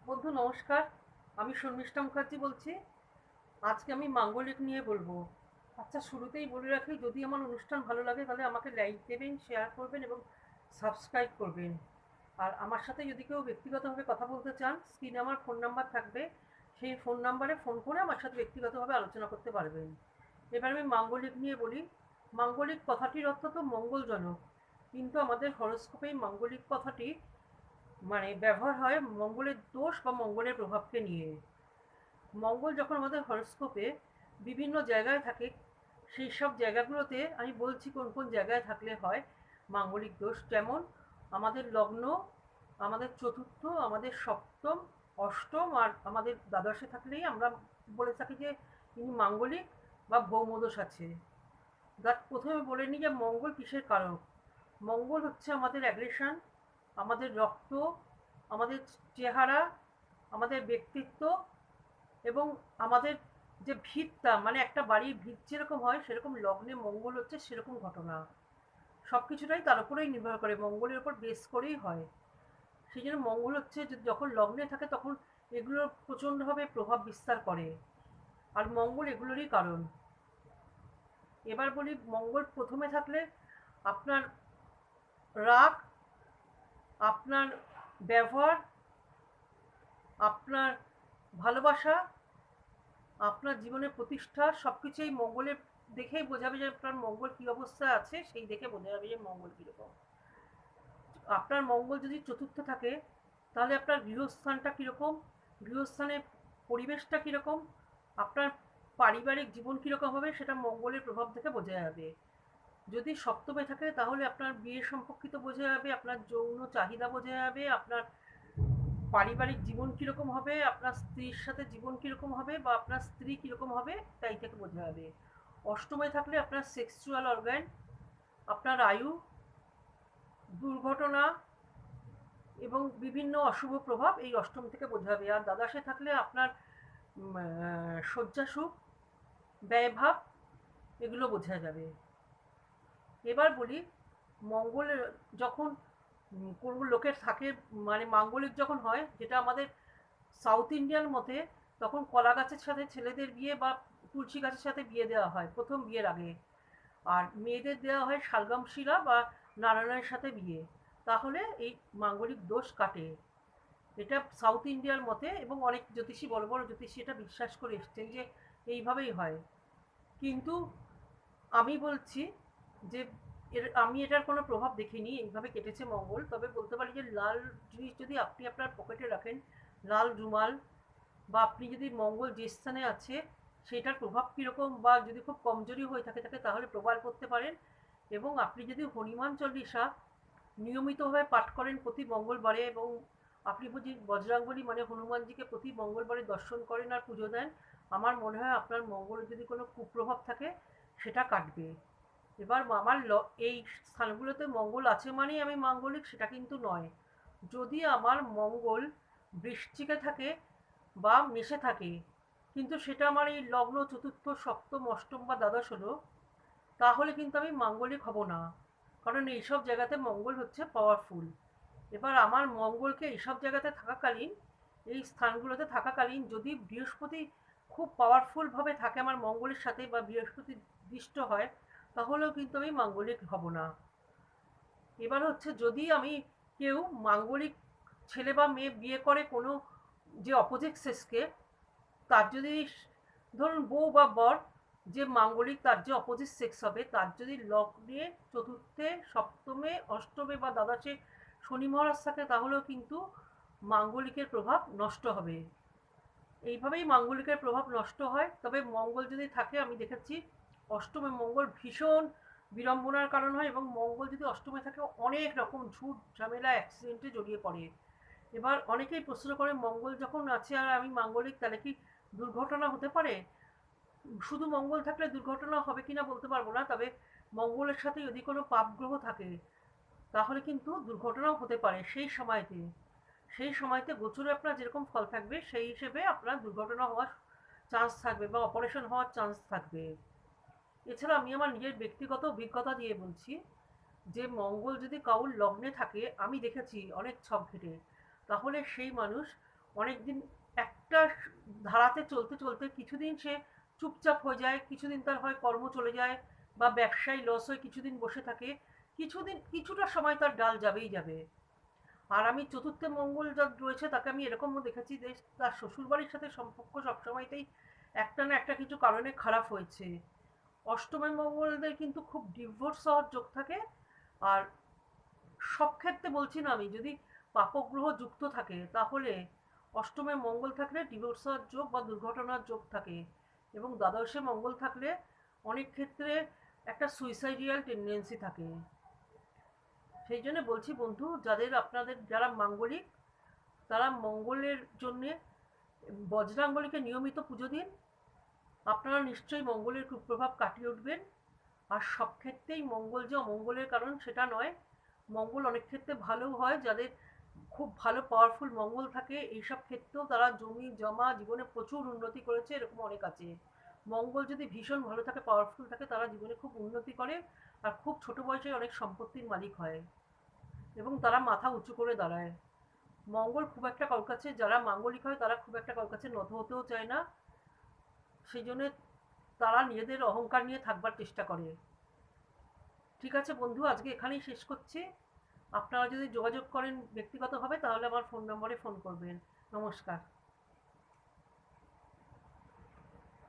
বন্ধু নমস্কার। আমি শর্মিষ্ঠা মুখার্জি বলছি। আজকে আমি মাঙ্গলিক নিয়ে বলবো। আচ্ছা, শুরুতেই বলে রাখি, যদি আমার অনুষ্ঠান ভালো লাগে তাহলে আমাকে লাইক দেবেন, শেয়ার করবেন এবং সাবস্ক্রাইব করবেন। আর আমার সাথে যদি কেউ ব্যক্তিগতভাবে কথা বলতে চান, স্ক্রিনে আমার ফোন নাম্বার থাকবে, সেই ফোন নাম্বারে ফোন করে আমার সাথে ব্যক্তিগতভাবে আলোচনা করতে পারবেন। এবার আমি মাঙ্গলিক নিয়ে বলি। মাঙ্গলিক কথাটির অর্থ তো মঙ্গলজনক, কিন্তু আমাদের হরোস্কোপে এই মাঙ্গলিক কথাটি ব্যবহার হয় মঙ্গলের দোষ বা মঙ্গলের প্রভাবকে নিয়ে। মঙ্গল যখন আমাদের হরোস্কোপে বিভিন্ন জায়গায় থাকে, সেই সব জায়গাগুলোতে আমি বলছি কোন কোন জায়গায় থাকলে হয় মাঙ্গলিক দোষ। যেমন আমাদের লগ্ন, আমাদের চতুর্থ, আমাদের সপ্তম, অষ্টম আর আমাদের দ্বাদশে থাকলেই আমরা বলে থাকি যে ইনি মাঙ্গলিক বা ভৌমদোষ আছে। প্রথমে বলে নিই যে মঙ্গল কিসের কারক। মঙ্গল হচ্ছে আমাদের অ্যাগ্রেশন, আমাদের রক্ত, আমাদের চেহারা, আমাদের ব্যক্তিত্ব এবং আমাদের যে ভিতটা, একটা বাড়ির ভিত যেরকম হয় সেরকম লগ্নে মঙ্গল হচ্ছে সেরকম ঘটনা। সব কিছুটাই তার উপরেই নির্ভর করে, মঙ্গলের উপর বেস করেই হয়। সেই জন্য মঙ্গল হচ্ছে যখন লগ্নে থাকে তখন এগুলো প্রচণ্ডভাবে প্রভাব বিস্তার করে। আর মঙ্গল এগুলোরই কারণ। এবার বলি, মঙ্গল প্রথমে থাকলে আপনার রাগ, আপনার ব্যবহার, আপনার ভালোবাসা, আপনার জীবনের প্রতিষ্ঠা সবকিছুই মঙ্গলের দেখেই বোঝাবে যে আপনার মঙ্গল কি অবস্থায় আছে, সেই দেখে বোঝা যাবে যে মঙ্গল কিরকম। আপনার মঙ্গল যদি চতুর্থ থাকে তাহলে আপনার গৃহস্থানটা কিরকম, গৃহস্থানের পরিবেশটা কিরকম, আপনার পারিবারিক জীবন কিরকম হবে সেটা মঙ্গলের প্রভাব থেকে বোঝা যাবে। যদি সপ্তমে থাকে তাহলে আপনার বিয়ে সম্পর্কিত বোঝা যাবে, আপনার যৌন চাহিদা বোঝা যাবে, আপনার পারিবারিক জীবন কিরকম হবে, আপনার স্ত্রীর সাথে জীবন কিরকম হবে বা আপনার স্ত্রী কিরকম হবে, তাই থেকে বোঝা যাবে। অষ্টমে থাকলে আপনার সেক্সুয়াল অর্গান, আপনার আয়ু, দুর্ঘটনা এবং বিভিন্ন অশুভ প্রভাব এই অষ্টম থেকে বোঝা যাবে। আর দ্বাদশে থাকলে আপনার শয্যাসুখ, ব্যয়ভাব, এগুলো বোঝা যাবে। এবার বলি, মঙ্গলের যখন কোনো লোকের থাকে, মাঙ্গলিক যখন হয়, যেটা আমাদের সাউথ ইন্ডিয়ান মতে, তখন কলা গাছের সাথে ছেলেদের বিয়ে বা তুলসী গাছের সাথে বিয়ে দেওয়া হয় প্রথম বিয়ের আগে। আর মেয়েদের দেওয়া হয় শালগাম শিলা বা নারায়ণের সাথে বিয়ে। তাহলে এই মাঙ্গলিক দোষ কাটে। এটা সাউথ ইন্ডিয়ার মতে, এবং অনেক জ্যোতিষী, বড় বড় জ্যোতিষী এটা বিশ্বাস করে এসছেন যে এইভাবেই হয়। কিন্তু আমি বলছি যে আমি এটার কোনো প্রভাব দেখিনি এইভাবে কেটেছে মঙ্গল। তবে বলতে পারি যে লাল জিনিস যদি আপনি আপনার পকেটে রাখেন, লাল রুমাল, বা আপনি যদি মঙ্গল যে স্থানে আছে সেটার প্রভাব কীরকম, বা যদি খুব কমজোরি হয়ে থাকে তাহলে প্রবাল করতে পারেন। এবং আপনি যদি হনুমান চল্লিশা নিয়মিতভাবে পাঠ করেন প্রতি মঙ্গলবারে, এবং আপনি যদি বজরাঙ্গলী হনুমানজিকে প্রতি মঙ্গলবারে দর্শন করেন আর পুজো দেন, আমার মনে হয় আপনার মঙ্গলের যদি কোনো কুপ্রভাব থাকে সেটা কাটবে। এবার আমার এই স্থানগুলোতে মঙ্গল আছে মানেই আমি মাঙ্গলিক সেটা কিন্তু নয়। যদি আমার মঙ্গল বৃশ্চিকে থাকে বা মেষে থাকে, কিন্তু সেটা আমার এই লগ্ন চতুর্থ, সপ্তম, অষ্টম বা দ্বাদশ হলো, তাহলে কিন্তু আমি মাঙ্গলিক হব না। কারণ এইসব জায়গাতে মঙ্গল হচ্ছে পাওয়ারফুল। এবার আমার মঙ্গলকে এইসব জায়গাতে থাকাকালীন, এই স্থানগুলোতে থাকাকালীন যদি বৃহস্পতি খুব পাওয়ারফুলভাবে থাকে আমার মঙ্গলের সাথে, বা বৃহস্পতি দৃষ্ট হয়, তাহলেও কিন্তু আমি মাঙ্গলিক হব না। এবার হচ্ছে, যদি আমি কেউ মাঙ্গলিক ছেলে বা মেয়ে বিয়ে করে কোনো যে অপোজিট সেক্সকে, তার যদি ধরুন বউ বা বর যে মাঙ্গলিক, তার যে অপোজিট সেক্স হবে, তার যদি লগ্নে চতুর্থে, সপ্তমে, অষ্টমে বা দ্বাদশে শনি মহারাজ থাকে, তাহলেও কিন্তু মাঙ্গলিকের প্রভাব নষ্ট হবে। এইভাবেই মাঙ্গলিকের প্রভাব নষ্ট হয়। তবে মঙ্গল যদি থাকে, আমি দেখেছি অষ্টমে মঙ্গল ভীষণ বিড়ম্বনার কারণ হয়, এবং মঙ্গল যদি অষ্টমে থাকে অনেক রকম ঝুট ঝামেলা অ্যাক্সিডেন্টে জড়িয়ে পড়ে। এবার অনেকেই প্রশ্ন করে, মঙ্গল যখন আছে আর আমি মাঙ্গলিক, তাহলে কি দুর্ঘটনা হতে পারে? শুধু মঙ্গল থাকলে দুর্ঘটনা হবে কিনা বলতে পারবো না, তবে মঙ্গলের সাথে যদি কোনো পাপ গ্রহ থাকে তাহলে কিন্তু দুর্ঘটনাও হতে পারে সেই সময়তে গোচরে আপনার যেরকম ফল থাকবে সেই হিসেবে আপনার দুর্ঘটনা হওয়ার চান্স থাকবে বা অপারেশন হওয়ার চান্স থাকবে। এছাড়া আমি আমার নিজের ব্যক্তিগত অভিজ্ঞতা দিয়ে বলছি যে মঙ্গল যদি কাউর লগ্নে থাকে, আমি দেখেছি অনেক ছক ঘেটে, তাহলে সেই মানুষ অনেক দিন একটা ধারাতে চলতে চলতে কিছুদিন সে চুপচাপ হয়ে যায়, কিছুদিন তার হয় কর্ম চলে যায় বা ব্যবসায় লস হয়ে কিছুদিন বসে থাকে, কিছুদিন কিছুটা সময় তার ডাল যাবেই যাবে। আর আমি চতুর্থে মঙ্গল যার রয়েছে তাকে আমি এরকমও দেখেছি যে তার শ্বশুরবাড়ির সাথে সম্পর্ক সবসময়তেই একটা না একটা কিছু কারণে খারাপ হয়েছে। অষ্টমে মঙ্গলদের কিন্তু খুব ডিভোর্স হওয়ার যোগ থাকে। আর সব ক্ষেত্রে বলছি না আমি, যদি পাপগ্রহ যুক্ত থাকে তাহলে অষ্টমে মঙ্গল থাকলে ডিভোর্স হওয়ার যোগ বা দুর্ঘটনার যোগ থাকে। এবং দ্বাদশে মঙ্গল থাকলে অনেক ক্ষেত্রে একটা সুইসাইডিয়াল টেন্ডেন্সি থাকে। সেই জন্য বলছি বন্ধু, যাদের আপনাদের যারা মাঙ্গলিক তারা মঙ্গলের জন্যে বজরাঙ্গলিকে নিয়মিত পুজো দিন। আপনারা নিশ্চয়ই মঙ্গলের কুপ্রভাব কাটিয়ে উঠবেন। আর সব ক্ষেত্রেই মঙ্গল যে অমঙ্গলের কারণ সেটা নয়। মঙ্গল অনেক ক্ষেত্রে ভালোও হয়, যাদের খুব ভালো পাওয়ারফুল মঙ্গল থাকে এইসব ক্ষেত্রেও তারা জমি জমা জীবনে প্রচুর উন্নতি করেছে, এরকম অনেক আছে। মঙ্গল যদি ভীষণ ভালো থাকে, পাওয়ারফুল থাকে, তারা জীবনে খুব উন্নতি করে আর খুব ছোট বয়সে অনেক সম্পত্তির মালিক হয় এবং তারা মাথা উঁচু করে দাঁড়ায়। মঙ্গল খুব একটা কারোর কাছে, যারা মাঙ্গলিক হয় তারা খুব একটা কারোর কাছে নত হতেও চায় না। সেই জন্য তারা নিজেদের অহংকার নিয়ে থাকবার চেষ্টা করে। ঠিক আছে বন্ধু, আজকে এখানেই শেষ করছি। আপনারা যদি যোগাযোগ করেন ব্যক্তিগতভাবে তাহলে আমার ফোন নম্বরে ফোন করবেন। নমস্কার।